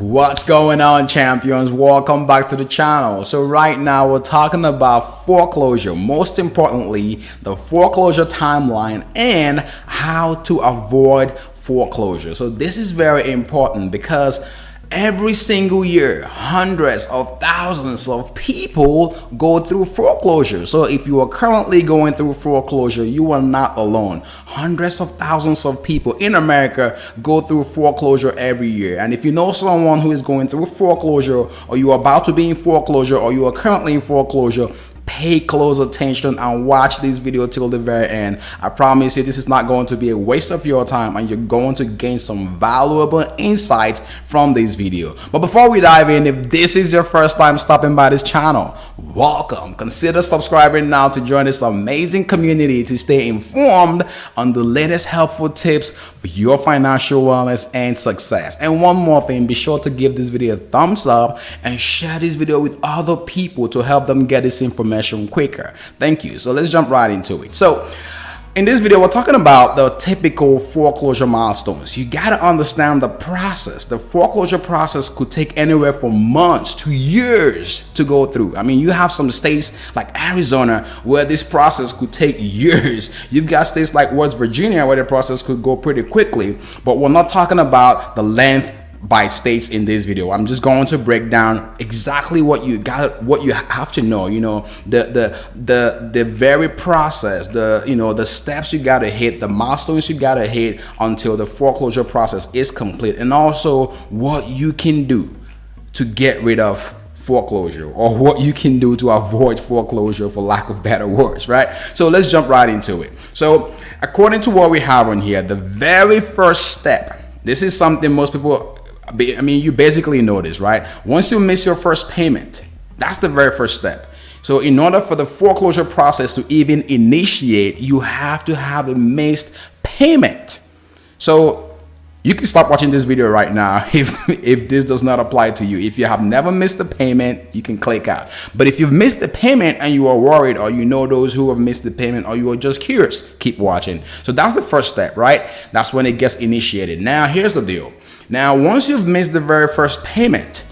What's going on, champions? Welcome back to the channel. So right now we're talking about foreclosure, most importantly the foreclosure timeline and how to avoid foreclosure. So this is very important because every single year, hundreds of thousands of people go through foreclosure. So if you are currently going through foreclosure, you are not alone. Hundreds of thousands of people in America go through foreclosure every year. And if you know someone who is going through foreclosure, or you are about to be in foreclosure, or you are currently in foreclosure, pay close attention and watch this video till the very end. I promise you this is not going to be a waste of your time, and you're going to gain some valuable insights from this video. But before we dive in, if this is your first time stopping by this channel, welcome. Consider subscribing now to join this amazing community to stay informed on the latest helpful tips for your financial wellness and success. And one more thing, be sure to give this video a thumbs up and share this video with other people to help them get this information quicker. Thank you. So let's jump right into it. So in this video, we're talking about the typical foreclosure milestones. You got to understand the process. The foreclosure process could take anywhere from months to years to go through. I mean, you have some states like Arizona where this process could take years. You've got states like West Virginia where the process could go pretty quickly, but we're not talking about the length by states in this video. I'm just going to break down exactly what you have to know. You know, the very process, the steps you got to hit, the milestones you got to hit until the foreclosure process is complete, and also what you can do to get rid of foreclosure, or what you can do to avoid foreclosure, for lack of better words, right? So let's jump right into it. So according to what we have on here, the very first step, this is something most people, I mean, you basically know this, right? Once you miss your first payment, that's the very first step. So in order for the foreclosure process to even initiate, you have to have a missed payment. So you can stop watching this video right now if this does not apply to you. If you have never missed a payment, you can click out. But if you've missed the payment and you are worried, or you know those who have missed the payment, or you are just curious, keep watching. So that's the first step, right? That's when it gets initiated. Now here's the deal. Now, once you've missed the very first payment,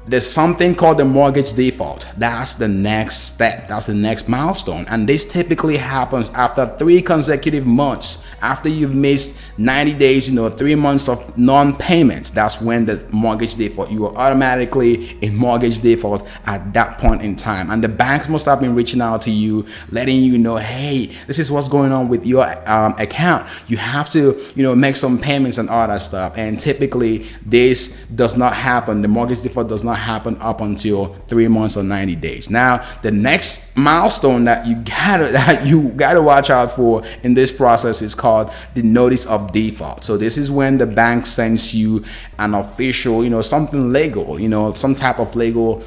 there's something called the mortgage default. That's the next step. That's the next milestone. And this typically happens after 3 consecutive months. After you've missed 90 days, 3 months of non-payments, that's when the mortgage default, you are automatically in mortgage default at that point in time. And the banks must have been reaching out to you, letting you know, hey, this is what's going on with your account. You have to, make some payments and all that stuff. And typically this does not happen. The mortgage default does not happen up until 3 months or 90 days. Now, the next milestone that you gotta watch out for in this process is called the notice of default. So this is when the bank sends you an official, something legal, some type of legal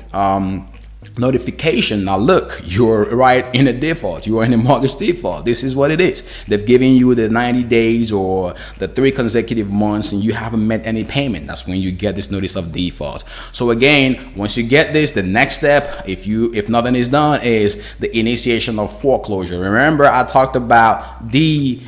notification. Now look, you're right in a default. You are in a mortgage default. This is what it is. They've given you the 90 days or the 3 consecutive months and you haven't met any payment. That's when you get this notice of default. So again, once you get this, the next step, if nothing is done, is the initiation of foreclosure. Remember, I talked about the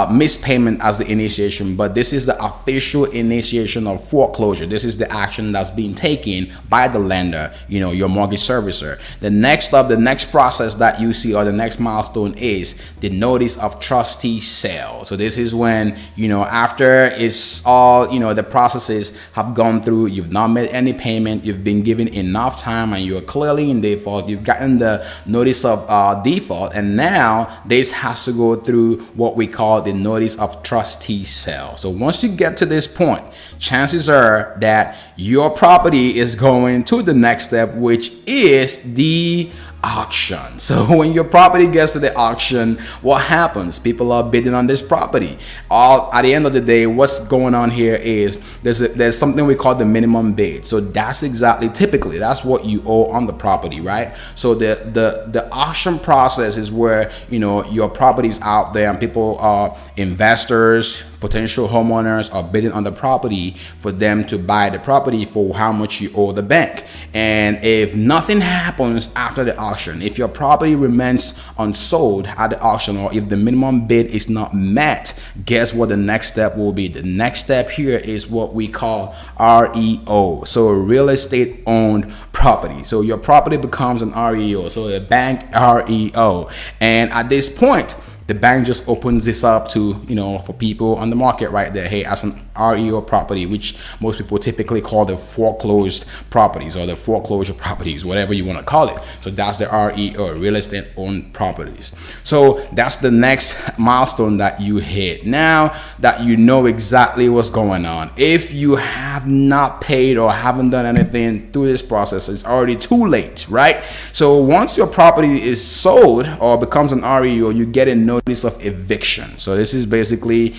missed payment as the initiation, but this is the official initiation of foreclosure. This is the action that's being taken by the lender, your mortgage servicer. The next step, the next process that you see, or the next milestone, is the notice of trustee sale. So this is when, after it's all, the processes have gone through, you've not made any payment, you've been given enough time, and you're clearly in default, you've gotten the notice of default, and now this has to go through what we call the notice of trustee sale. So once you get to this point, chances are that your property is going to the next step, which is the auction. So when your property gets to the auction, what happens? People are bidding on this property. At the end of the day, what's going on here is there's something we call the minimum bid. So that's typically that's what you owe on the property, right? So the auction process is where your property is out there and people are investors, potential homeowners are bidding on the property for them to buy the property for how much you owe the bank. And if nothing happens after the auction. If your property remains unsold at the auction, or if the minimum bid is not met, guess what the next step will be? The next step here is what we call REO, so real estate owned property. So your property becomes an REO, so a bank REO, and at this point the bank just opens this up to, you know, for people on the market right there. Hey, as an REO property, which most people typically call the foreclosed properties or the foreclosure properties, whatever you want to call it. So that's the REO, real estate owned properties. So that's the next milestone that you hit. Now that you know exactly what's going on, if you have not paid or haven't done anything through this process, it's already too late, right? So once your property is sold or becomes an REO, you get a notice of eviction. So this is basically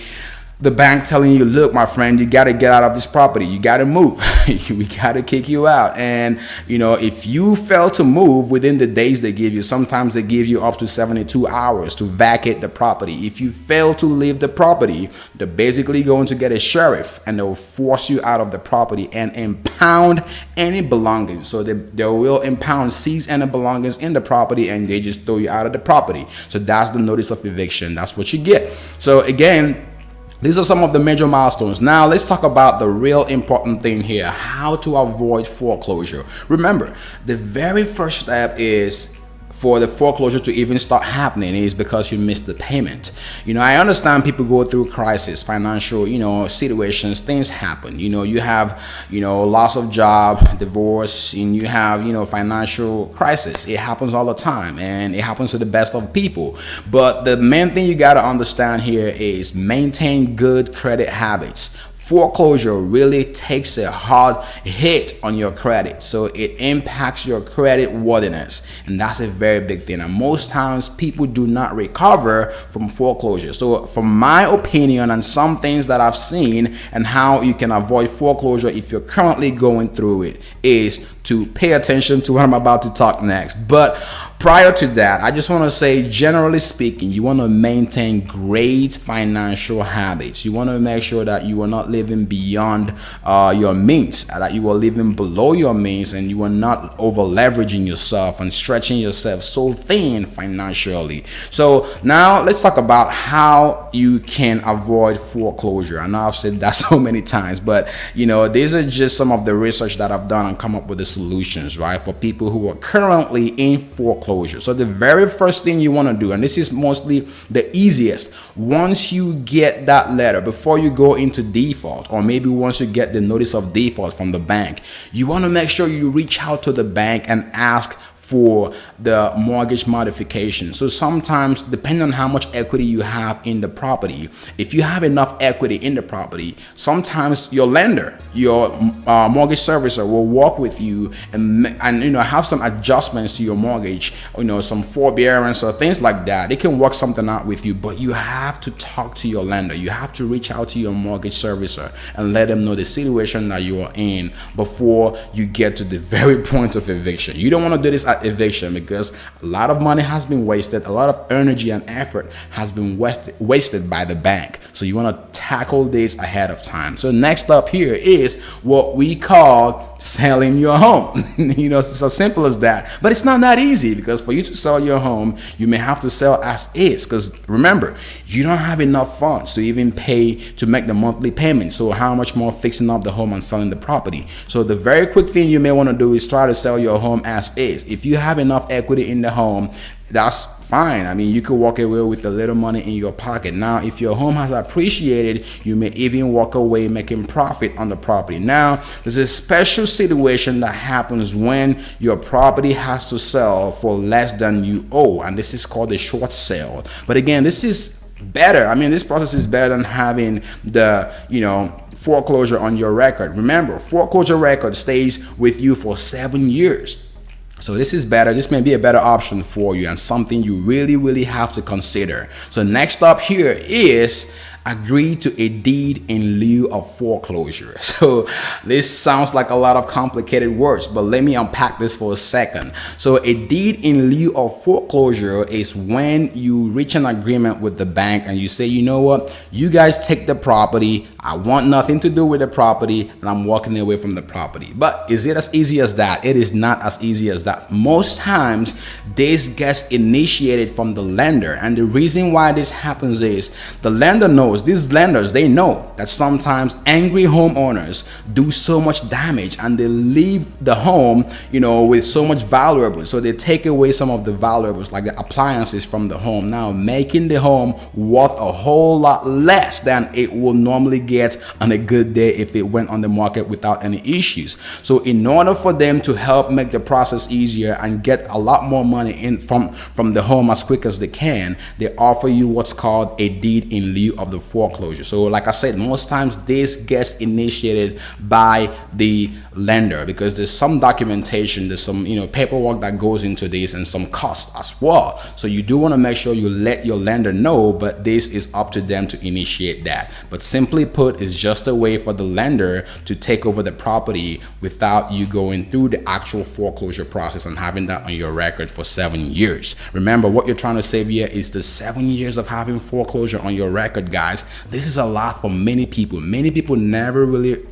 the bank telling you, look, my friend, you got to get out of this property. You got to move. We got to kick you out. And, you know, if you fail to move within the days they give you, sometimes they give you up to 72 hours to vacate the property. If you fail to leave the property, they're basically going to get a sheriff and they'll force you out of the property and impound any belongings. So they will impound, seize any belongings in the property, and they just throw you out of the property. So that's the notice of eviction. That's what you get. So again, these are some of the major milestones. Now let's talk about the real important thing here, how to avoid foreclosure. Remember, the very first step is for the foreclosure to even start happening is because you missed the payment. You know, I understand people go through crisis, financial, you know, situations, things happen. You know, you have, you know, loss of job, divorce, and you have, you know, financial crisis. It happens all the time, and it happens to the best of people. But the main thing you got to understand here is maintain good credit habits. Foreclosure really takes a hard hit on your credit, so it impacts your credit worthiness, and that's a very big thing. And most times people do not recover from foreclosure. So from my opinion and some things that I've seen and how you can avoid foreclosure if you're currently going through it is to pay attention to what I'm about to talk next. But prior to that, I just want to say, generally speaking, you want to maintain great financial habits. You want to make sure that you are not living beyond your means, that you are living below your means, and you are not over leveraging yourself and stretching yourself so thin financially. So now let's talk about how you can avoid foreclosure. I know I've said that so many times, but you know, these are just some of the research that I've done and come up with the solutions, right, for people who are currently in foreclosure. So the very first thing you want to do, and this is mostly the easiest, once you get that letter, before you go into default, or maybe once you get the notice of default from the bank, you want to make sure you reach out to the bank and ask for the mortgage modification. So sometimes, depending on how much equity you have in the property, if you have enough equity in the property, sometimes your lender, your mortgage servicer will work with you and you know, have some adjustments to your mortgage, you know, some forbearance or things like that. They can work something out with you, but you have to talk to your lender. You have to reach out to your mortgage servicer and let them know the situation that you are in before you get to the very point of eviction. You don't want to do this at eviction, because a lot of money has been wasted, a lot of energy and effort has been wasted by the bank. So you want to tackle this ahead of time. So next up here is what we call selling your home. You know, it's as simple as that, but it's not that easy, because for you to sell your home, you may have to sell as is, because remember, you don't have enough funds to even pay to make the monthly payment. So how much more fixing up the home and selling the property? So the very quick thing you may want to do is try to sell your home as is. If you have enough equity in the home, that's fine. I mean, you could walk away with a little money in your pocket. Now, if your home has appreciated, you may even walk away making profit on the property. Now, there's a special situation that happens when your property has to sell for less than you owe, and this is called a short sale. But again, this is better. I mean, this process is better than having the, you know, foreclosure on your record. Remember, foreclosure record stays with you for 7 years. So this is better. This may be a better option for you and something you really have to consider. So next up here is agree to a deed in lieu of foreclosure. So this sounds like a lot of complicated words, but let me unpack this for a second. So a deed in lieu of foreclosure is when you reach an agreement with the bank and you say, you know what, you guys take the property, I want nothing to do with the property, and I'm walking away from the property. But is it as easy as that? It is not as easy as that. Most times this gets initiated from the lender, and the reason why this happens is the lender knows, these lenders, they know that sometimes angry homeowners do so much damage and they leave the home, you know, with so much valuables. So they take away some of the valuables like the appliances from the home, now making the home worth a whole lot less than it will normally get on a good day if it went on the market without any issues. So in order for them to help make the process easier and get a lot more money in from the home as quick as they can, they offer you what's called a deed in lieu of the foreclosure. So like I said, most times this gets initiated by the lender because there's some documentation, there's some, you know, paperwork that goes into this and some cost as well. So you do want to make sure you let your lender know, but this is up to them to initiate that. But simply put, it's just a way for the lender to take over the property without you going through the actual foreclosure process and having that on your record for 7 years. Remember, what you're trying to save here is the 7 years of having foreclosure on your record, guys. This is a lot for many people. Many people never really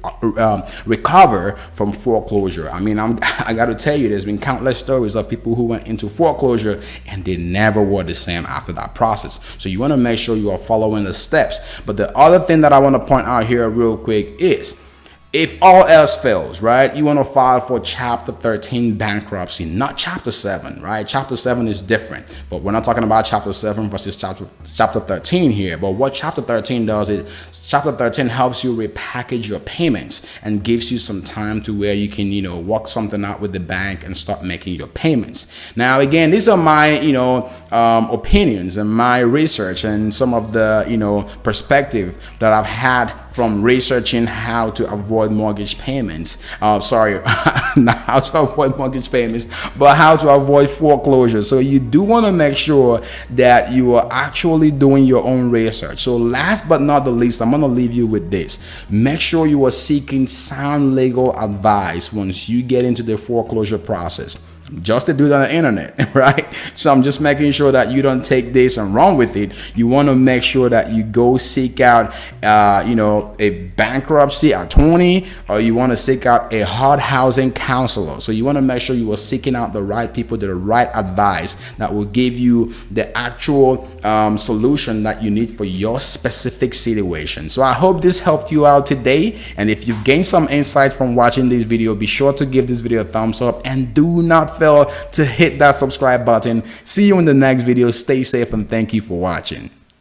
recover from foreclosure. I mean, I got to tell you, there's been countless stories of people who went into foreclosure and they never were the same after that process. So you want to make sure you are following the steps. But the other thing that I want to point out here real quick is, if all else fails, right, you want to file for Chapter 13 bankruptcy, not Chapter 7, right? Chapter 7 is different, but we're not talking about Chapter 7 versus Chapter 13 here. But what Chapter 13 does is, Chapter 13 helps you repackage your payments and gives you some time to where you can, you know, work something out with the bank and start making your payments. Now, again, these are my, you know, opinions and my research and some of the, you know, perspective that I've had from researching how to avoid mortgage payments. Sorry, not how to avoid mortgage payments, but how to avoid foreclosure. So you do want to make sure that you are actually doing your own research. So last but not the least, I'm going to leave you with this. Make sure you are seeking sound legal advice once you get into the foreclosure process. Just to do that on the internet, right? So I'm just making sure that you don't take this and run with it. You want to make sure that you go seek out, you know, a bankruptcy attorney, or you want to seek out a hard housing counselor. So you want to make sure you are seeking out the right people, the right advice that will give you the actual solution that you need for your specific situation. So I hope this helped you out today. And if you've gained some insight from watching this video, be sure to give this video a thumbs up and do not fail to hit that subscribe button. See you in the next video. Stay safe and thank you for watching.